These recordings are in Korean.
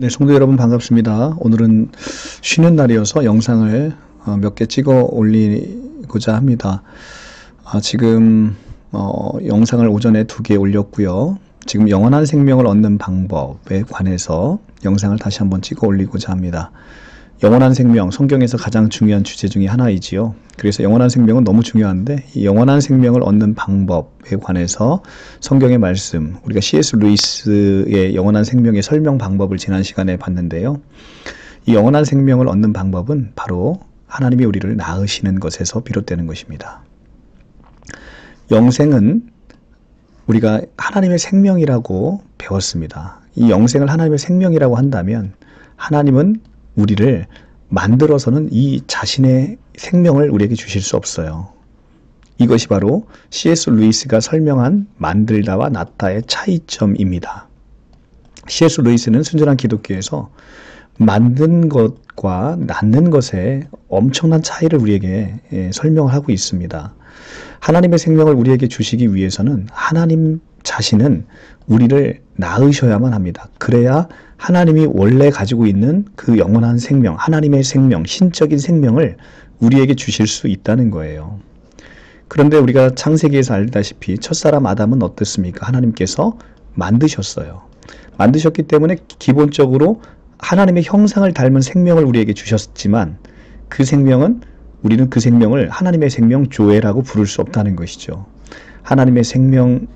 네, 성도 여러분 반갑습니다. 오늘은 쉬는 날이어서 영상을 몇 개 찍어 올리고자 합니다. 지금 영상을 오전에 2개 올렸고요. 지금 영원한 생명을 얻는 방법에 관해서 영상을 다시 한번 찍어 올리고자 합니다. 영원한 생명, 성경에서 가장 중요한 주제 중에 하나이지요. 그래서 영원한 생명은 너무 중요한데 이 영원한 생명을 얻는 방법에 관해서 성경의 말씀, 우리가 C.S. 루이스의 영원한 생명의 설명 방법을 지난 시간에 봤는데요. 이 영원한 생명을 얻는 방법은 바로 하나님이 우리를 낳으시는 것에서 비롯되는 것입니다. 영생은 우리가 하나님의 생명이라고 배웠습니다. 이 영생을 하나님의 생명이라고 한다면 하나님은 우리를 만들어서는 이 자신의 생명을 우리에게 주실 수 없어요. 이것이 바로 C.S. 루이스가 설명한 만들다와 낳다의 차이점입니다. C.S. 루이스는 순전한 기독교에서 만든 것과 낳는 것에 엄청난 차이를 우리에게 설명을 하고 있습니다. 하나님의 생명을 우리에게 주시기 위해서는 하나님 자신은 우리를 낳으셔야만 합니다. 그래야 하나님이 원래 가지고 있는 그 영원한 생명, 하나님의 생명, 신적인 생명을 우리에게 주실 수 있다는 거예요. 그런데 우리가 창세기에서 알다시피 첫사람 아담은 어떻습니까? 하나님께서 만드셨어요. 만드셨기 때문에 기본적으로 하나님의 형상을 닮은 생명을 우리에게 주셨지만 그 생명은 우리는 그 생명을 하나님의 생명 조에라고 부를 수 없다는 것이죠. 하나님의 생명은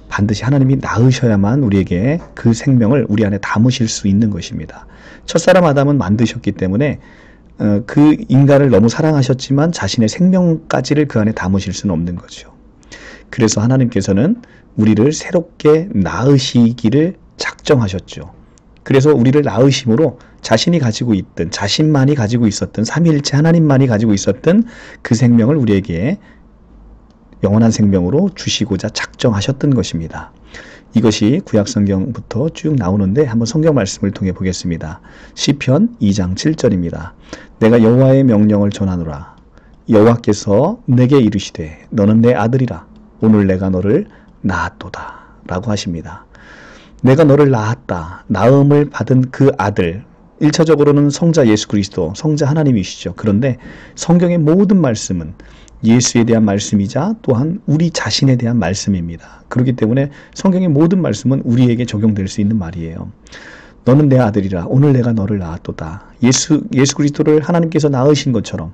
반드시 하나님이 낳으셔야만 우리에게 그 생명을 우리 안에 담으실 수 있는 것입니다. 첫사람 아담은 만드셨기 때문에 그 인간을 너무 사랑하셨지만 자신의 생명까지를 그 안에 담으실 수는 없는 거죠. 그래서 하나님께서는 우리를 새롭게 낳으시기를 작정하셨죠. 그래서 우리를 낳으심으로 자신이 가지고 있던, 자신만이 가지고 있었던, 삼위일체 하나님만이 가지고 있었던 그 생명을 우리에게 영원한 생명으로 주시고자 작정하셨던 것입니다. 이것이 구약성경부터 쭉 나오는데 한번 성경 말씀을 통해 보겠습니다. 시편 2장 7절입니다. 내가 여호와의 명령을 전하노라. 여호와께서 내게 이르시되 너는 내 아들이라. 오늘 내가 너를 낳았도다. 라고 하십니다. 내가 너를 낳았다. 낳음을 받은 그 아들, 1차적으로는 성자 예수 그리스도, 성자 하나님이시죠. 그런데 성경의 모든 말씀은 예수에 대한 말씀이자 또한 우리 자신에 대한 말씀입니다. 그렇기 때문에 성경의 모든 말씀은 우리에게 적용될 수 있는 말이에요. 너는 내 아들이라. 오늘 내가 너를 낳았도다. 예수 그리스도를 하나님께서 낳으신 것처럼,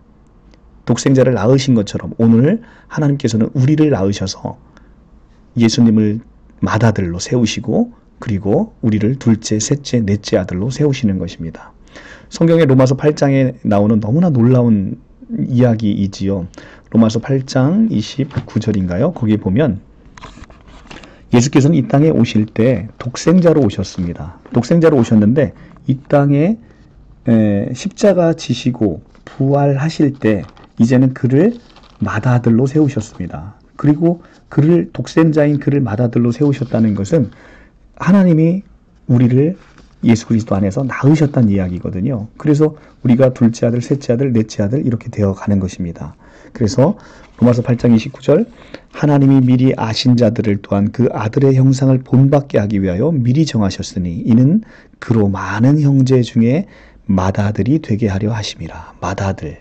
독생자를 낳으신 것처럼 오늘 하나님께서는 우리를 낳으셔서 예수님을 맏아들로 세우시고 그리고 우리를 둘째, 셋째, 넷째 아들로 세우시는 것입니다. 성경의 로마서 8장에 나오는 너무나 놀라운 이야기이지요. 로마서 8장 29절인가요? 거기에 보면 예수께서는 이 땅에 오실 때 독생자로 오셨습니다. 독생자로 오셨는데 이 땅에 십자가 지시고 부활하실 때 이제는 그를 맏아들로 세우셨습니다. 그리고 그를 독생자인 그를 맏아들로 세우셨다는 것은 하나님이 우리를 예수 그리스도 안에서 낳으셨다는 이야기거든요. 그래서 우리가 둘째 아들, 셋째 아들, 넷째 아들 이렇게 되어가는 것입니다. 그래서 로마서 8장 29절 하나님이 미리 아신 자들을 또한 그 아들의 형상을 본받게 하기 위하여 미리 정하셨으니 이는 그로 많은 형제 중에 맏아들이 되게 하려 하심이라. 맏아들.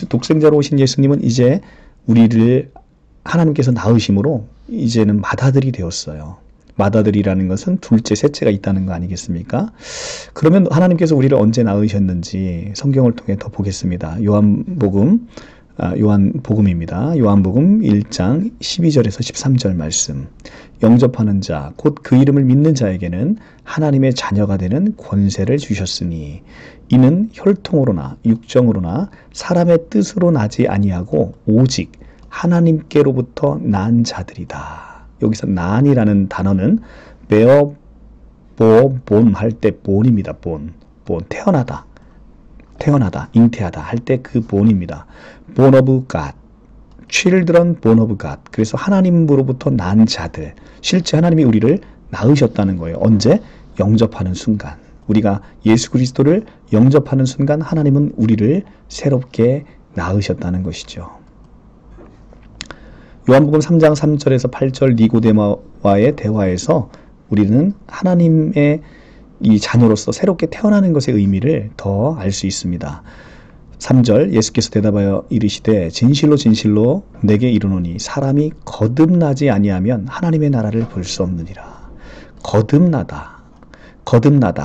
독생자로 오신 예수님은 이제 우리를 하나님께서 낳으심으로 이제는 맏아들이 되었어요. 맏아들이라는 것은 둘째, 셋째가 있다는 거 아니겠습니까? 그러면 하나님께서 우리를 언제 낳으셨는지 성경을 통해 더 보겠습니다. 요한복음입니다. 요한복음 1장 12절에서 13절 말씀. 영접하는 자, 곧 그 이름을 믿는 자에게는 하나님의 자녀가 되는 권세를 주셨으니 이는 혈통으로나 육정으로나 사람의 뜻으로 나지 아니하고 오직 하나님께로부터 난 자들이다. 여기서 난이라는 단어는 본 할 때 본입니다. 본 태어나다, 잉태하다 할 때 그 본입니다. born of God, children born of God. 그래서 하나님으로부터 난 자들, 실제 하나님이 우리를 낳으셨다는 거예요. 언제? 영접하는 순간. 우리가 예수 그리스도를 영접하는 순간 하나님은 우리를 새롭게 낳으셨다는 것이죠. 요한복음 3장 3절에서 8절 니고데모와의 대화에서 우리는 하나님의 이 자녀로서 새롭게 태어나는 것의 의미를 더 알 수 있습니다. 3절 예수께서 대답하여 이르시되 진실로 진실로 내게 이르노니 사람이 거듭나지 아니하면 하나님의 나라를 볼 수 없느니라. 거듭나다.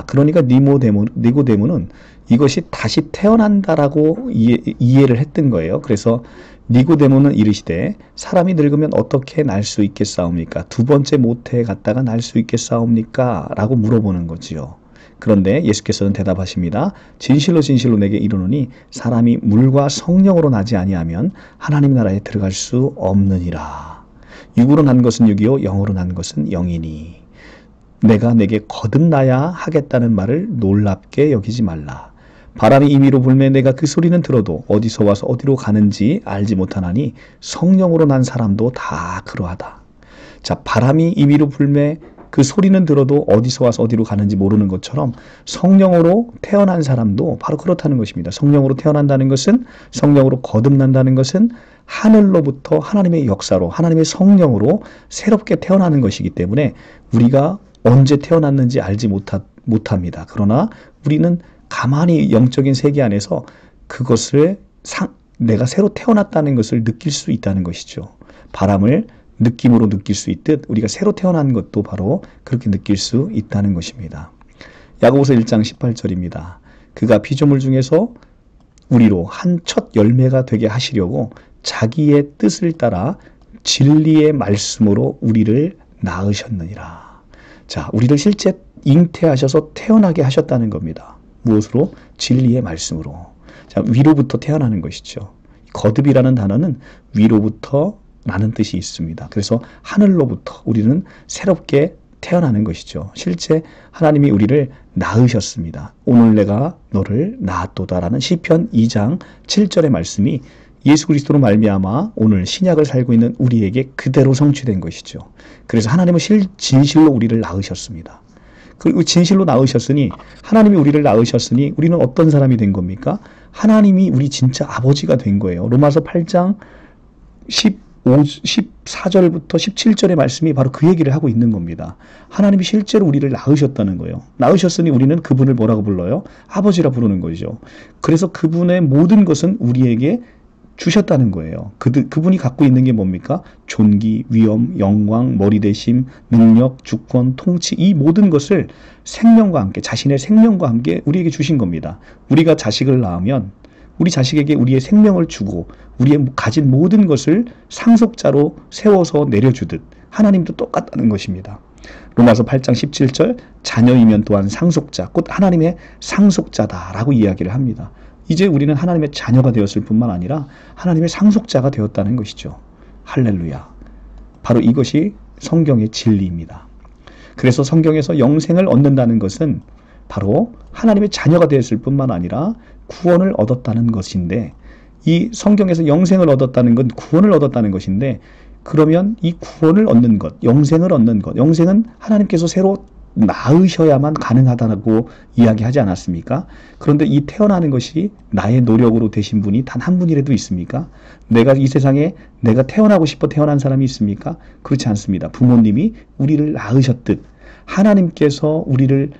그러니까 니고데모는 이것이 다시 태어난다라고 이해를 했던 거예요. 그래서 니고데모는 이르시되 사람이 늙으면 어떻게 날 수 있겠사옵니까? 두 번째 모태에 갔다가 날 수 있겠사옵니까? 라고 물어보는 거지요. 그런데 예수께서는 대답하십니다. 진실로 진실로 내게 이르노니 사람이 물과 성령으로 나지 아니하면 하나님 나라에 들어갈 수 없느니라. 육으로 난 것은 육이요 영으로 난 것은 영이니 내가 내게 거듭나야 하겠다는 말을 놀랍게 여기지 말라. 바람이 임의로 불매 내가 그 소리는 들어도 어디서 와서 어디로 가는지 알지 못하나니 성령으로 난 사람도 다 그러하다. 자, 바람이 임의로 불매 그 소리는 들어도 어디서 와서 어디로 가는지 모르는 것처럼 성령으로 태어난 사람도 바로 그렇다는 것입니다. 성령으로 태어난다는 것은, 성령으로 거듭난다는 것은 하늘로부터 하나님의 역사로, 하나님의 성령으로 새롭게 태어나는 것이기 때문에 우리가 언제 태어났는지 알지 못합니다. 그러나 우리는 가만히 영적인 세계 안에서 그것을 내가 새로 태어났다는 것을 느낄 수 있다는 것이죠. 바람을 느낌으로 느낄 수 있듯 우리가 새로 태어난 것도 바로 그렇게 느낄 수 있다는 것입니다. 야고보서 1장 18절입니다. 그가 피조물 중에서 우리로 한 첫 열매가 되게 하시려고 자기의 뜻을 따라 진리의 말씀으로 우리를 낳으셨느니라. 자, 우리를 실제 잉태하셔서 태어나게 하셨다는 겁니다. 무엇으로? 진리의 말씀으로. 자, 위로부터 태어나는 것이죠. 거듭이라는 단어는 위로부터 라는 뜻이 있습니다. 그래서 하늘로부터 우리는 새롭게 태어나는 것이죠. 실제 하나님이 우리를 낳으셨습니다. 오늘 내가 너를 낳았도다라는 시편 2장 7절의 말씀이 예수 그리스도로 말미암아 오늘 신약을 살고 있는 우리에게 그대로 성취된 것이죠. 그래서 하나님은 진실로 우리를 낳으셨습니다. 그리고 진실로 낳으셨으니, 하나님이 우리를 낳으셨으니 우리는 어떤 사람이 된 겁니까? 하나님이 우리 진짜 아버지가 된 거예요. 로마서 8장 14절부터 17절의 말씀이 바로 그 얘기를 하고 있는 겁니다. 하나님이 실제로 우리를 낳으셨다는 거예요. 낳으셨으니 우리는 그분을 뭐라고 불러요? 아버지라 부르는 거죠. 그래서 그분의 모든 것은 우리에게 주셨다는 거예요. 그분이 갖고 있는 게 뭡니까? 존귀, 위엄, 영광, 머리대심, 능력, 주권, 통치, 이 모든 것을 생명과 함께, 자신의 생명과 함께 우리에게 주신 겁니다. 우리가 자식을 낳으면 우리 자식에게 우리의 생명을 주고 우리의 가진 모든 것을 상속자로 세워서 내려주듯 하나님도 똑같다는 것입니다. 로마서 8장 17절 자녀이면 또한 상속자, 곧 하나님의 상속자다라고 이야기를 합니다. 이제 우리는 하나님의 자녀가 되었을 뿐만 아니라 하나님의 상속자가 되었다는 것이죠. 할렐루야. 바로 이것이 성경의 진리입니다. 그래서 성경에서 영생을 얻는다는 것은 바로 하나님의 자녀가 되었을 뿐만 아니라 구원을 얻었다는 것인데, 이 성경에서 영생을 얻었다는 건 구원을 얻었다는 것인데, 그러면 이 구원을 얻는 것, 영생을 얻는 것, 영생은 하나님께서 새로 낳으셔야만 가능하다고 이야기하지 않았습니까? 그런데 이 태어나는 것이 나의 노력으로 되신 분이 단 한 분이라도 있습니까? 내가 이 세상에 내가 태어나고 싶어 태어난 사람이 있습니까? 그렇지 않습니다. 부모님이 우리를 낳으셨듯 하나님께서 우리를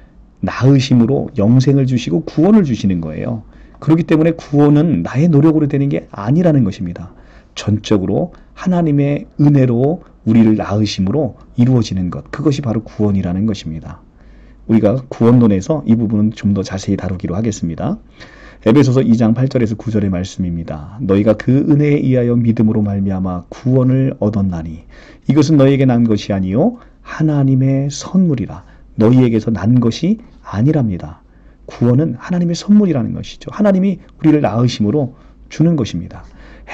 낳으심으로 영생을 주시고 구원을 주시는 거예요. 그렇기 때문에 구원은 나의 노력으로 되는 게 아니라는 것입니다. 전적으로 하나님의 은혜로 우리를 낳으심으로 이루어지는 것, 그것이 바로 구원이라는 것입니다. 우리가 구원론에서 이 부분은 좀 더 자세히 다루기로 하겠습니다. 에베소서 2장 8절에서 9절의 말씀입니다. 너희가 그 은혜에 의하여 믿음으로 말미암아 구원을 얻었나니 이것은 너희에게 난 것이 아니요 하나님의 선물이라. 너희에게서 난 것이 아니랍니다. 구원은 하나님의 선물이라는 것이죠. 하나님이 우리를 낳으심으로 주는 것입니다.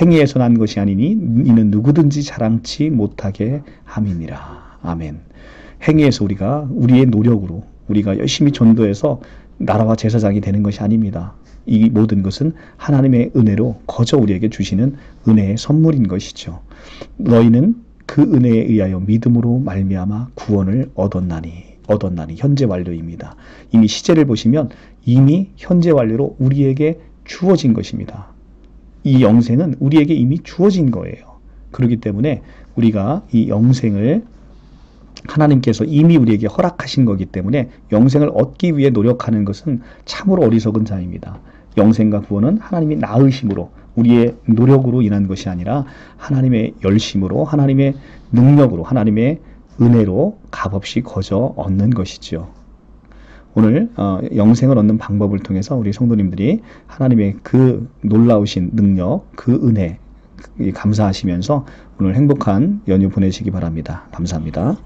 행위에서 난 것이 아니니 이는 누구든지 자랑치 못하게 함이니라. 아멘. 행위에서 우리가 우리의 노력으로 우리가 열심히 전도해서 나라와 제사장이 되는 것이 아닙니다. 이 모든 것은 하나님의 은혜로 거저 우리에게 주시는 은혜의 선물인 것이죠. 너희는 그 은혜에 의하여 믿음으로 말미암아 구원을 얻었나니 현재 완료입니다. 이미 시제를 보시면 이미 현재 완료로 우리에게 주어진 것입니다. 이 영생은 우리에게 이미 주어진 거예요. 그렇기 때문에 우리가 이 영생을 하나님께서 이미 우리에게 허락하신 거기 때문에 영생을 얻기 위해 노력하는 것은 참으로 어리석은 자입니다. 영생과 구원은 하나님이 낳으심으로 우리의 노력으로 인한 것이 아니라 하나님의 열심으로 하나님의 능력으로 하나님의 은혜로 값없이 거저 얻는 것이지요. 오늘 영생을 얻는 방법을 통해서 우리 성도님들이 하나님의 그 놀라우신 능력, 그 은혜 감사하시면서 오늘 행복한 연휴 보내시기 바랍니다. 감사합니다.